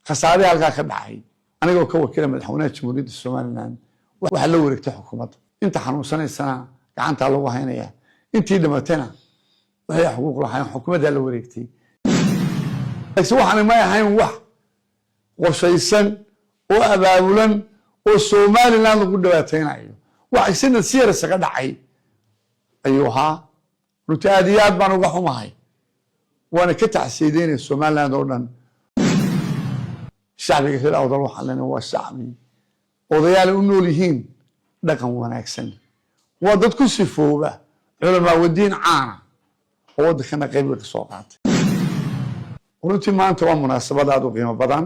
khasaare halkaa ka dhacay anigoo ka wakiila madaxweynaha jamhuuriyadda Soomaaliland waxa la wareegtay xukuumadda inta xanuunsanaysana gacanta lagu haynaya intii dhimatayna waxay xuquuq lahayn xukuumadda la wareegtay laakiin waxaan ma ahayn wax qorshaysan oo abaabulan oo Soomaaliland lagu dhawaataynayo waxa sidoo siyaasadda ka dhacay ayuha rutaadiyad baan uga xumahay وانا كتعسيدين الصوماليلاند oo dhan shacbiga reer awdal waxa lana waa shacbi odayaal u nool yihiin dhaqan wanaagsan waa dad ku sifooba culamaa wadiin caana oo dadkana qayb ka soo qaatay runtii maanta waa munaasabad aad u qiimo badan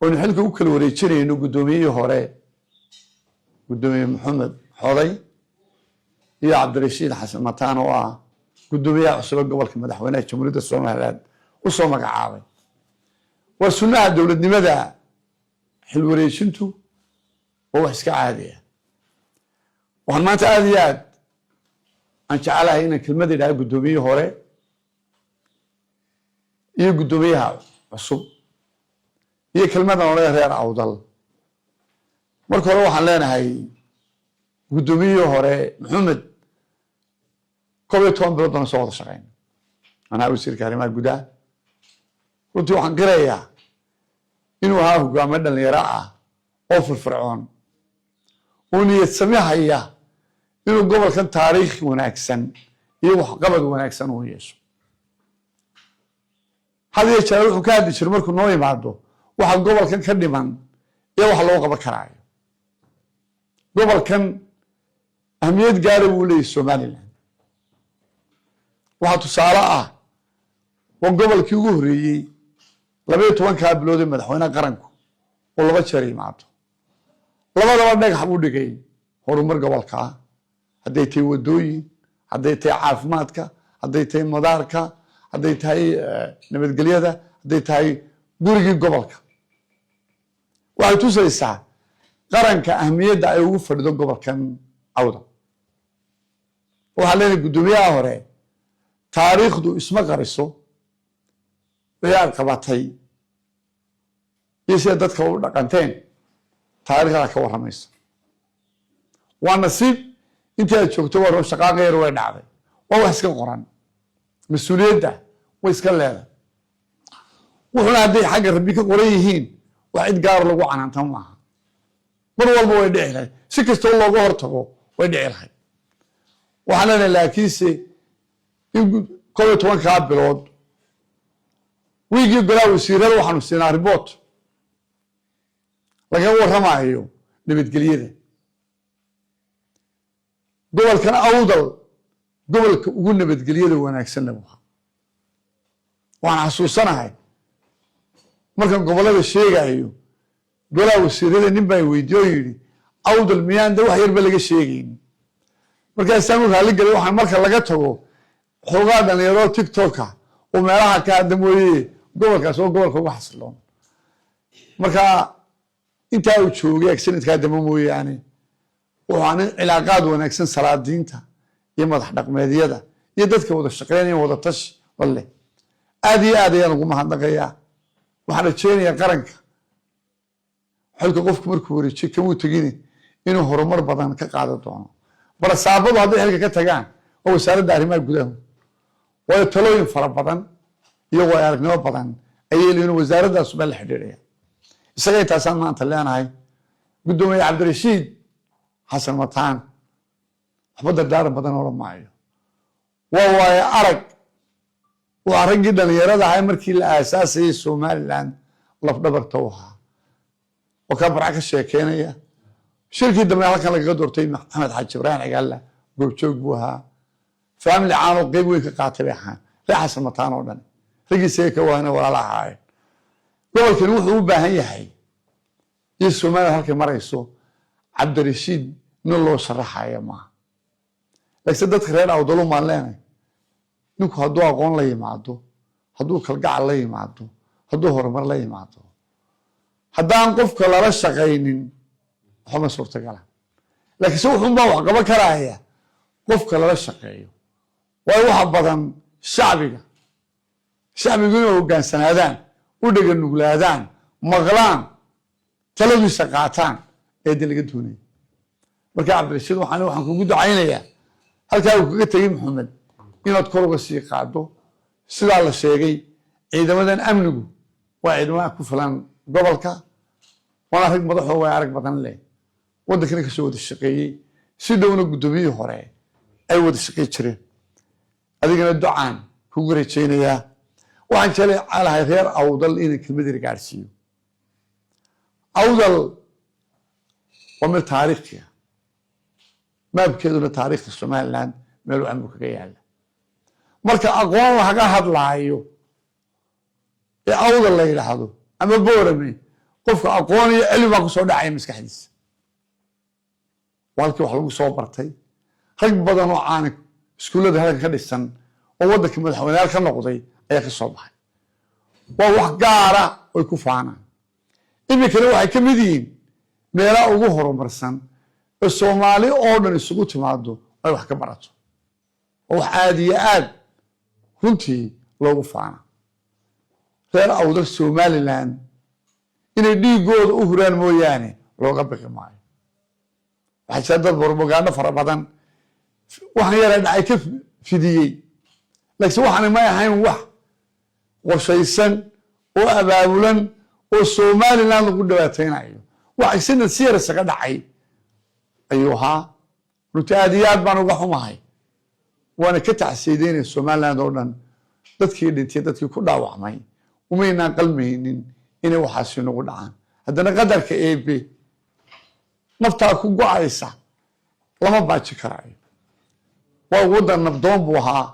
oo xilka u kala wareejinayno gudoomiyihii hore gudoomiye Maxamed Xoday iyo Cabdirashiid Xasan Mataan oo ah gudoomiyaha cusub gobolka madaxweynaha jamhuuriyadda Soomaaliland u soo magacaabay waa sunnaha dawladnimada xil wareejintu oo wax iska caadi ah waxaan maanta aad iyo aad aan jecelahay in kelmadda ilaahay gudoomiyihii hore iyo gudoomiyaha cusub iyo kelmadda hore reer awdal marka hore waxaan leenahay gudoomiyihii hore Maxamed كوبيتون بلدنا صوت شقين أنا أوصل كلمات جدا قلت وحن قرية إنه هاف قامنا اللي راعى أوف الفرعون وني يسميها هي إنه قبل كان تاريخ وناكسن يروح قبل وناكسن ويش هذا يشتغل حكاية يشرمركم نوي بعده واحد قبل كان كدمان يروح الله قبل كراعي قبل كان أهمية قارب ولي الصوماليلاند waxaa tusaale ah oo gobolkii ugu horeeyay 12 bilood ee madaxweynaha qaranku oo laba jeer yimaado labadaba dhagax buu dhigay horumar gobolka haday tahay wadooyin haday tahay caafimaadka haday tahay madaarka haday tahay nabadgelyada haday tahay gurigii gobolka waxay tusaysaa qaranka ahmiyadda ay ugu fadhido gobolkan awda waxa leeyahay gudoomiyaha hore taariikhdu isma qariso way qabatay isee dadka u dhaqanteen taariikhda ka waramaysa waa nasiib inta ay joogto waa shaqo qeyr way dhacday waa wax iska qoran mas'uuliyadda way iska leedahay wuxuuna haday xagga rabbi ka qoran yihiin waa cid gaar lagu canaantan maaha mar walba way dhicay si kastoo looga hortago way dhicay waxaana laakiinse كل 12 bilood ويجي قالوا وسيرة وحنو سينا ريبوت لكن هو رمايو نبت قليلة قبل كان أوضل قبل وقول نبت قليلة وانا اكسن نبوها وانا حسوسنا هاي مركن قبل هذا الشيء ايو قالوا وسيرة نبا ويديو يري أوضل ميان ده وحير بلغ الشيئين مركن يستعمل هالي قالوا وحن مركن لقاته xoogaadan yaro TikTok oo meelaha ka damooyay gobolkaas oo gobolka uga xasiloon marka inta uu joogay accident-ka damooyay waxaan cilaaqaad wanaagsan salaadiinta iyo madax dhaqameedyada iyo dadka wada shaqeynaya wada tash walle aad iyo aad ayaan ugu mahadnaqayaa waxaan rajeynayaa qaranka xilka qofku markuu wareejiyo kamuu tagin inuu horumar badan ka qaado doono barasaabadu hadday xilka ka tagaan oo wasaaradda arrimaha gudaha way talooyin fara badan iyo way aragnimo badan ayay leeyihiin wasaaraddaas bal xidhiidhaya isaga intaasaan maanta leenahay gudoomiye Cabdirashiid Xasan Mataan waxba daar badan oo maayo way arag waa ragii dhalinyarada ahay markii la aasaasay Soomaaliland laf dhabarta waxa oo ka baraka sheekeynaya shirkii dambe halkan laga doortay Maxamed Xaaji Ibrahim Cigaalla goobjoog buu ahaa family caano qayb weyn ka qaatay waxaan Xasan Mataan oo dhan ragiisay ka waana walaalahay gobolkan wuxuu u baahan yahay in Soomaaliya halka marayso Cabdirashiid nin loo sharaxayo ma laakiin dadka reer awdalo ma leenay ninku hadduu aqoon la yimaado hadduu kalgacal la yimaado hadduu horumar la yimaado haddaan qofka lala shaqaynin waxba suurtagal ah laakiin wuxuu baa wax qaban karaya qofka lala shaqeeyo way waxa badan shacbiga inuu hogaansanaadaan ودقن نقلادان مغلان تلوي سقاطان ايدي اللي قدوني marka cabdirashiid waxaan kugu ducaynayaa halkaa uu kaga tagay maxamed inaad kor uga sii qaado sidaa la sheegay ciidamadan amnigu waa ciidamada ku filan gobolka wana rag madaxoo way arag badan leh wadankana kasoo wada shaqeeyey si dhowna gudoomiyihii hore ay wada shaqeey jireen adigana ducaan kugu rajaynayaa waxaan jecelahay reer awdal inay kelmad yar gaarsiiyo awdal waa meel taariikhi ah maabkeeduna taariikhda somaliland meeluu amni kaga yaala marka aqoon laga hadlaayo ee awdal la yidhaahdo ama boorame qofka aqoon iyo cilmi baa kusoo dhacaya maskaxdiisa walkii wax lagu soo bartay rag badan oo aan iskuullada halkan ka dhisan oo waddanka madaxweynayaal ka noqday ayaa ka soo baxay waa wax gaara oy ku faanaan iminkana waxay ka mid yihiin meelaha ugu horumarsan oo soomaali oo dhan isugu timaado ay wax ka barato oo wax aad iyo aad runtii loogu faana reer awdal somaliland inay dhiigooda u huraan mooyaane looga bixi maayo waxaa jira dad propaganda fara badan waxaan yara dhacay ka fidiyey laakiin waxaan may ahayn wax qorshaysan oo abaabulan oo somaliland lagu dhibaataynayo wax isna siyarsa ka dhacay ayuu ahaa runtii aad iyo aad baan uga xumahay waana ka tacsiideynaya somaliland oo dhan dadkii dhintay dadkii ku dhaawacmay umaynaan qalmaynin inay waxaasi nagu dhacaan haddana qadarka eebe naftaa ku go-aysa lama baaji karaayo waa waddan nabdoon buu ahaa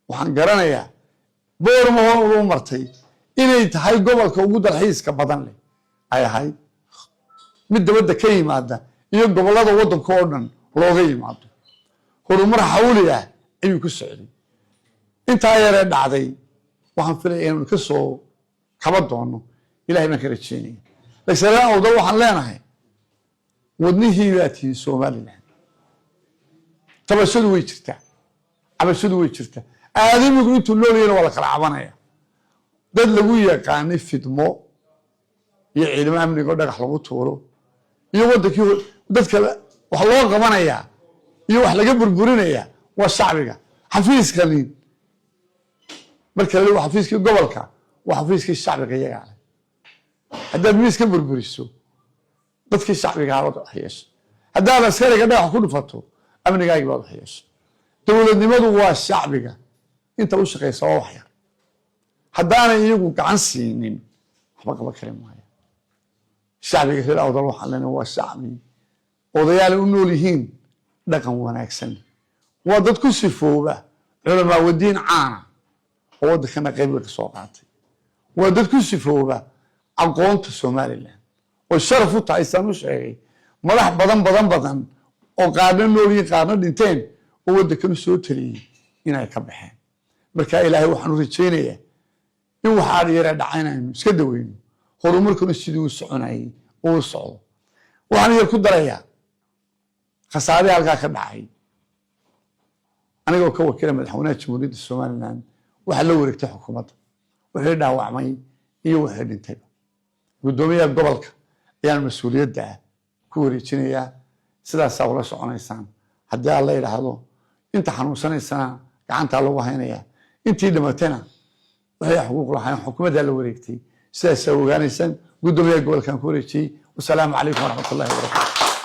waxaan garanayaa boorma hor u martay inay tahay gobolka ugu dalxiiska badan leh ay ahayd mid dabadda ka yimaada iyo gobollada waddanka oo dhan looga yimaado horumar xawli ah ayuu ku socday intaa yaree dhacday waxaan filaya inaynu ka soo kaba doono ilahay baan ka rajeynaya laakiin reer awdal waxaan leenahay wadnihii baa tihiin somaliland tabashadu way jirtaa cabashadu way jirtaa aadamigu intuu noolayana waa la kala cabanaya dad lagu yaqaanay fidmo iyo ciidamo amniga oo dhagax lagu tuuro iyo wadankii dadka wax loo qabanayaa iyo wax laga burburinayaa waa shacbiga xafiiskani marka la xafiiskii gobolka waa xafiiskii shacbiga iyaga leh haddaad miis ka burburiso dadkii shacbiga aad wax yeesho haddaad askariga dhagax ku dhufato amnigaaga baad wax yeesho dowladnimadu waa shacbiga inta u shaqeysa waa wax yar haddaanay iyagu gacan siinin waxba qaba kari maayo shacbiga reer awdal waxaan leenahay waa shacbi odayaal u nool yihiin dhaqan wanaagsan waa dad ku sifooba culamaa wadiin caana oo waddankana qaybiga ka soo qaatay waa dad ku sifooba aqoonta somaliland oo sharaf u tahay saan u sheegay madax badan oo qaarna nool yihiin qaarna dhinteen oo waddankana soo taliyey inay ka baxeen marka ilaahay waxaan u rajaynayaa in waxaa yara dhacaynayno iska daweyno horumarkuna sidii u soconayay uu socdo waxaan yar ku darayaa khasaare halkaa ka dhacay anigoo ka wakiila madaxweynaha jamhuuriyadda somaliland waxaa la wareegtay xukuumadda wixii dhaawacmay iyo wixii dhintayba guddoomiyaha gobolka ayaan mas-uuliyadda ku wareejinayaa sidaasaa ula soconaysaan haddii aan la yidhaahdo inta xanuunsanaysana gacantaa lagu haynayaa intii dhimatayna waxay xuquuq lahayn xukuumaddaa la wareegtay sidaasaa ogaanaysaan guddoomiyaha gobolkan ku wareejiyey wasalaamu calaykum waraxmat ullahi wabarakatu